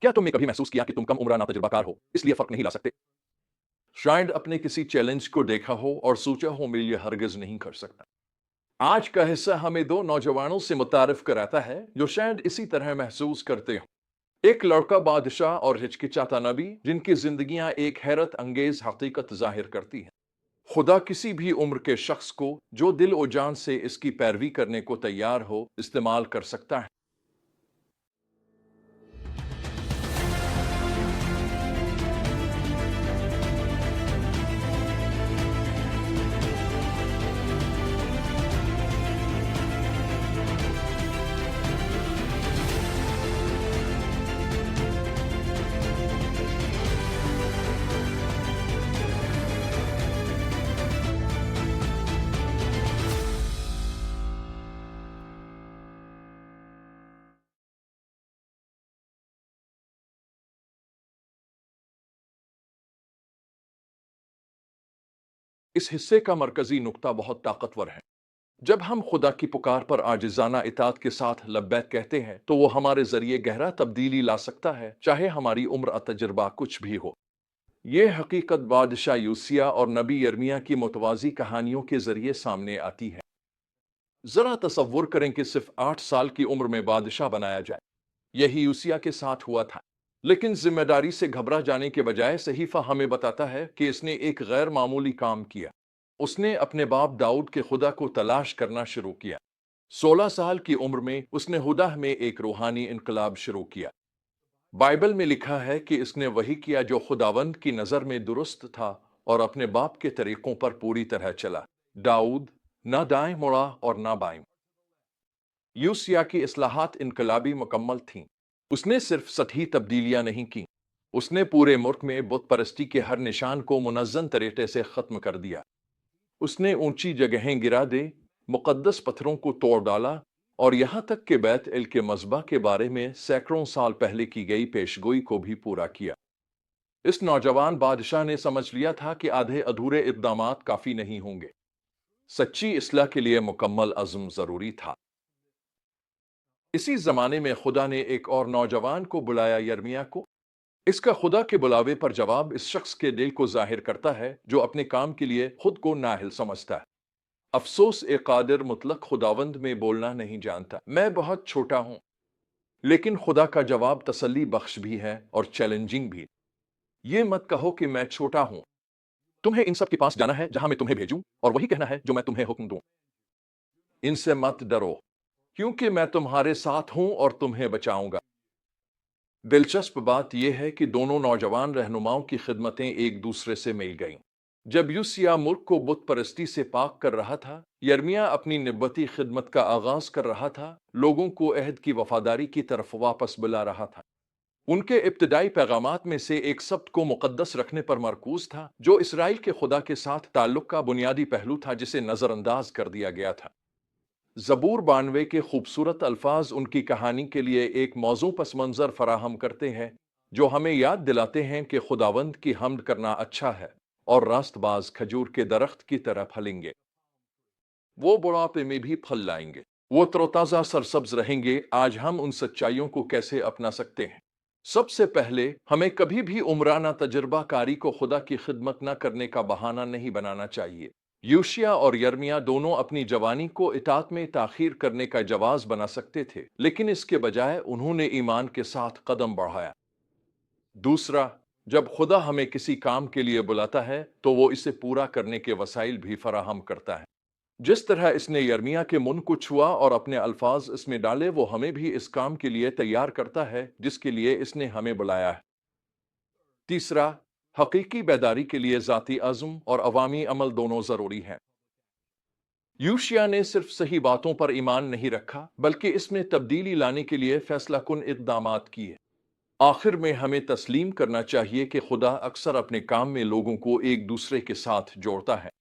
क्या तुमने कभी महसूस किया कि तुम कम उम्र ना तजुर्बाकार हो, इसलिए फर्क नहीं ला सकते? शायद अपने किसी चैलेंज को देखा हो और सोचा हो मैं ये हरगिज नहीं कर सकता। आज का हिस्सा हमें दो नौजवानों से मुतारिफ कराता है जो शायद इसी तरह महसूस करते हो। एक लड़का बादशाह और हिचकिचाता नबी जिनकी जिंदगियां एक हैरत अंगेज हकीकत जाहिर करती हैं। खुदा किसी भी उम्र के शख्स को जो दिल और जान से इसकी पैरवी करने को तैयार हो इस्तेमाल कर सकता है। इस हिस्से का मरकजी नुक्ता बहुत ताकतवर है। जब हम खुदा की पुकार पर आजिजाना इताअत के साथ लब्बैक कहते हैं तो वो हमारे जरिए गहरा तब्दीली ला सकता है, चाहे हमारी उम्र और तजुर्बा कुछ भी हो। ये हकीकत बादशाह यूसिया और नबी यर्मिया की मुतवाजी कहानियों के जरिए सामने आती है। जरा तसव्वुर करें कि सिर्फ 8 साल की उम्र में बादशाह बनाया जाए। यही यूसिया के साथ हुआ था। लेकिन जिम्मेदारी से घबरा जाने के बजाय सहीफा हमें बताता है कि इसने एक गैर मामूली काम किया। उसने अपने बाप दाऊद के खुदा को तलाश करना शुरू किया। 16 साल की उम्र में उसने हुदा में एक रूहानी इनकलाब शुरू किया। बाइबल में लिखा है कि इसने वही किया जो खुदावंद की नज़र में दुरुस्त था और अपने बाप के तरीकों पर पूरी तरह चला। दाऊद ना दाएं मुड़ा और ना बाएं। यूसिया की इस्लाहात इनकलाबी मुकम्मल थीं। उसने सिर्फ सतही तब्दीलियां नहीं की, उसने पूरे मुल्क में बुत परस्ती के हर निशान को मुनज़्ज़म तरीके से ख़त्म कर दिया। उसने ऊंची जगहें गिरा दे, मुक़द्दस पत्थरों को तोड़ डाला और यहाँ तक कि बैत एल के मज़बा के बारे में सैकड़ों साल पहले की गई पेशगोई को भी पूरा किया। इस नौजवान बादशाह ने समझ लिया था कि आधे अधूरे इक़दामात काफ़ी नहीं होंगे। सच्ची इस्लाह के लिए मुकम्मल अज़्म ज़रूरी था। इसी ज़माने में खुदा ने एक और नौजवान को बुलाया, यर्मिया को। इसका खुदा के बुलावे पर जवाब इस शख्स के दिल को जाहिर करता है जो अपने काम के लिए खुद को नाहिल समझता है। अफसोस ए कादिर मुतलक खुदावंद में बोलना नहीं जानता, मैं बहुत छोटा हूं। लेकिन खुदा का जवाब तसल्ली बख्श भी है और चैलेंजिंग भी। ये मत कहो कि मैं छोटा हूं। तुम्हें इन सब के पास जाना है जहां मैं तुम्हें भेजूं और वही कहना है जो मैं तुम्हें हुक्म दूं। इनसे मत डरो क्योंकि मैं तुम्हारे साथ हूं और तुम्हें बचाऊंगा। दिलचस्प बात यह है कि दोनों नौजवान रहनुमाओं की खिदमतें एक दूसरे से मिल गईं। जब यूसिया मुल्क को बुत परस्ती से पाक कर रहा था, यर्मिया अपनी निब्बती खिदमत का आगाज कर रहा था, लोगों को अहद की वफादारी की तरफ वापस बुला रहा था। उनके इब्तदाई पैगामात में से एक सब्त को मुकद्दस रखने पर मरकूज था, जो इसराइल के खुदा के साथ ताल्लुक का बुनियादी पहलू था जिसे नज़रअंदाज कर दिया गया था। ज़बूर 92 के खूबसूरत अल्फाज उनकी कहानी के लिए एक मौजू पस मंज़र फराहम करते हैं, जो हमें याद दिलाते हैं कि खुदावंद की हम्द करना अच्छा है और रास्तबाज खजूर के दरख्त की तरह फलेंगे। वो बुढ़ापे में भी फल लाएंगे, वो तरोताज़ा सरसब्ज रहेंगे। आज हम उन सच्चाइयों को कैसे अपना सकते हैं? सबसे पहले हमें कभी भी उम्राना तजर्बाकारी को खुदा की खिदमत न करने का बहाना नहीं बनाना चाहिए। यूशिया और यर्मिया दोनों अपनी जवानी को इताअत में ताखीर करने का जवाज बना सकते थे, लेकिन इसके बजाय उन्होंने ईमान के साथ कदम बढ़ाया। दूसरा, जब खुदा हमें किसी काम के लिए बुलाता है तो वो इसे पूरा करने के वसाइल भी फराहम करता है। जिस तरह इसने यर्मिया के मुंह को छुआ और अपने अल्फाज इसमें डाले, वो हमें भी इस काम के लिए तैयार करता है जिसके लिए इसने हमें बुलाया है। तीसरा, हकीकी बेदारी के लिए ज़ाती अज़्म और अवामी अमल दोनों ज़रूरी हैं। यूशिया ने सिर्फ सही बातों पर ईमान नहीं रखा, बल्कि इसमें तब्दीली लाने के लिए फैसलाकुन इक़दामात किए। आखिर में हमें तस्लीम करना चाहिए कि खुदा अक्सर अपने काम में लोगों को एक दूसरे के साथ जोड़ता है।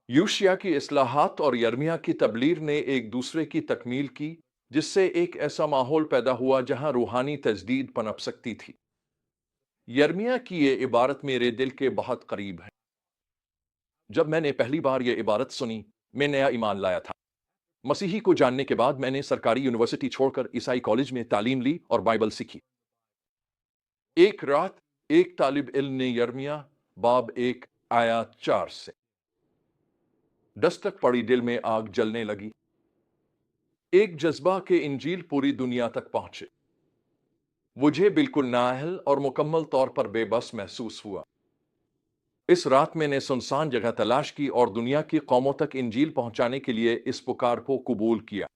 यूशिया की इस्लाहात और यर्मिया की तबलीग ने एक दूसरे की तकमील की, जिससे एक ऐसा माहौल पैदा हुआ जहां रूहानी तजदीद पनप सकती थी। यर्मिया की ये इबारत मेरे दिल के बहुत करीब है। जब मैंने पहली बार ये इबारत सुनी, मैं नया ईमान लाया था। मसीही को जानने के बाद मैंने सरकारी यूनिवर्सिटी छोड़कर ईसाई कॉलेज में तालीम ली और बाइबल सीखी। ایک رات ایک طالب علم نے یرمیہ باب 1 آیات 4 سے دستک پڑی، دل میں آگ جلنے لگی، ایک جذبہ کہ انجیل پوری دنیا تک پہنچے۔ مجھے بالکل نااہل اور مکمل طور پر بے بس محسوس ہوا۔ اس رات میں نے سنسان جگہ تلاش کی اور دنیا کی قوموں تک انجیل پہنچانے کے لیے اس پکار کو قبول کیا۔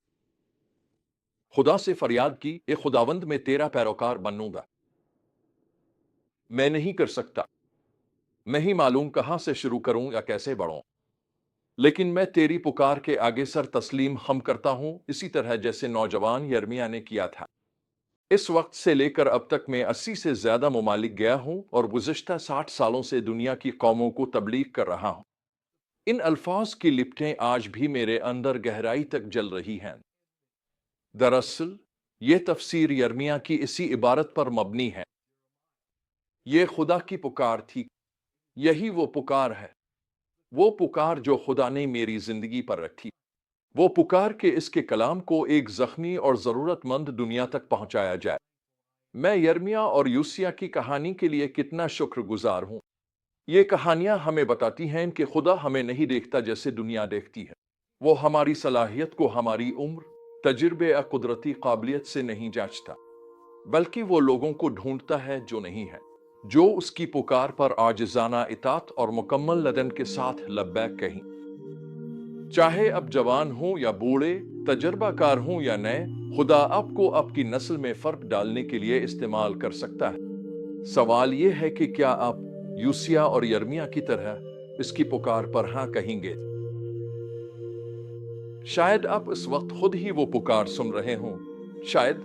خدا سے فریاد کی، اے خداوند، میں تیرا پیروکار بنوں گا۔ میں نہیں کر سکتا، میں ہی معلوم کہاں سے شروع کروں یا کیسے بڑھوں، لیکن میں تیری پکار کے آگے سر تسلیم خم کرتا ہوں، اسی طرح جیسے نوجوان یرمیہ نے کیا تھا۔ اس وقت سے لے کر اب تک میں 80 سے زیادہ ممالک گیا ہوں اور گزشتہ 60 سالوں سے دنیا کی قوموں کو تبلیغ کر رہا ہوں۔ ان الفاظ کی لپٹیں آج بھی میرے اندر گہرائی تک جل رہی ہیں۔ دراصل یہ تفسیر یرمیہ کی اسی عبارت پر مبنی ہے۔ یہ خدا کی پکار تھی، یہی وہ پکار ہے، وہ پکار جو خدا نے میری زندگی پر رکھی، وہ پکار کہ اس کے کلام کو ایک زخمی اور ضرورت مند دنیا تک پہنچایا جائے۔ میں یرمیہ اور یوسیہ کی کہانی کے لیے کتنا شکر گزار ہوں۔ یہ کہانیاں ہمیں بتاتی ہیں کہ خدا ہمیں نہیں دیکھتا جیسے دنیا دیکھتی ہے۔ وہ ہماری صلاحیت کو ہماری عمر، تجربے یا قدرتی قابلیت سے نہیں جانچتا، بلکہ وہ لوگوں کو ڈھونڈتا ہے جو نہیں ہے، جو اس کی پکار پر عاجزانہ اطاعت اور مکمل لگن کے ساتھ لبیک کہیں۔ چاہے اب جوان ہوں یا بوڑھے، تجربہ کار ہوں یا نئے، خدا آپ کو آپ کی نسل میں فرق ڈالنے کے لیے استعمال کر سکتا ہے۔ سوال یہ ہے کہ کیا آپ یوسیہ اور یرمیہ کی طرح اس کی پکار پر ہاں کہیں گے؟ شاید آپ اس وقت خود ہی وہ پکار سن رہے ہوں، شاید